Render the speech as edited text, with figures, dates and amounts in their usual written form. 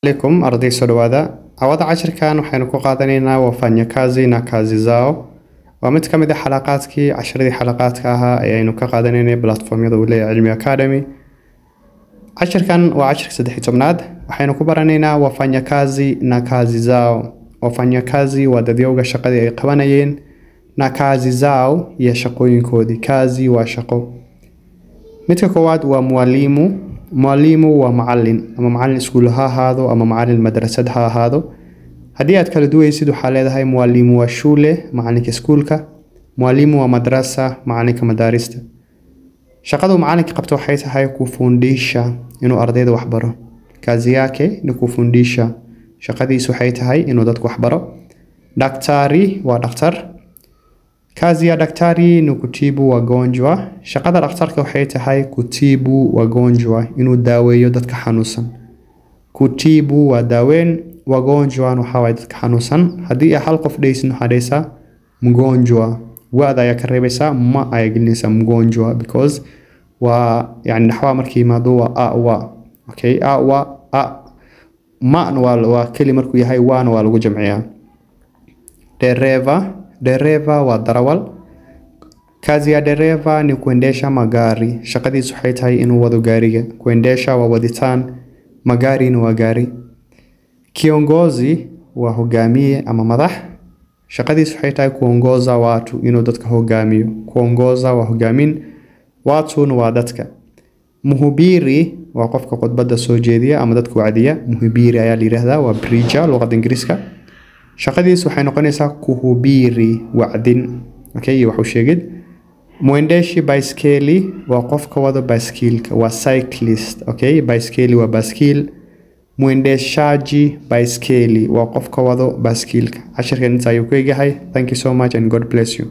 عليكم أرضي سودوادا عوض عشر كان وحين قادنينا وفانيكازي ناكازي زاو ومت كمدة حلقاتكي 10 حلقات كاها يعني كقادنينا بلاتفورم يدولي علمي أكاديمي 10 كان وعشر سدحي تمناد وحين كبرنينا وفانيكازي ناكازي زاو وفانيكازي ودديوغا شقدي أي قوانيين ناكازي زاو يشقوين كودي كازي وشقو مت كواد ومعلمو ومعلم أما معلم سكول هذا أما معلم مدرسة هذا هدي أتكلم دوي يصيدوا حالة هاي معلم وشولة معنيك سكولك معلم ومدرسة معنيك مدارسته شقدوا معنيك قبتو حيث هاي كوفونديشا إنه أرضية وحبره كازياكي نكو فونديشا شقدي سحيت هاي إنه دتك وحبره دكتاري ودكتور kazi ya daktari ni kutibu wagonjwa. Shaqada dakhtarka waxay tahay kutibu wagonjwa inuu daaweeyo dadka xanuunsan. Kutibu waa daaweyn, wagonjwa waxa way dadka xanuunsan. Hadii hal qof dhaysin hadaysa mgonjwa waada ya kareebeysa ma ay gelinaysa mgonjwa because waa yani naxwa markii maado waa okay ma waa kelimo markuu yahay waan waa lagu jamciyaa. Dereva wa darawal. Kazi ya dereva ni kuendesha magari. Shaqadiisu waxay tahay inuu wado gaariga. Kuendesha waa waditaan, magari ni waa gari. Kiongozi waa hogaamiye ama madax. Shaqadiisu waxay tahay kuongoza watu inuu dadka hogaamiyo. Kuongoza waa hogaamin, watu waa dadka. Muhubiri waa qofka khudbada soo jeediya ama dadka wacdiya. Muhubiri ayaa la yiraahdaa waa preacher luqadda Ingiriiska. shaqadiisu waxay noqonaysaa kuhubiri wacdin. Okay, wuxuu sheegay muendeshi baiskeli waa qofka wada baiskilka waa cyclist. Okay, baiskeli waa baiskil. Muendeshaji baiskeli waa qofka wada baiskilka. Casharkan inta ayuu ku egahay. Thank you so much and God bless you.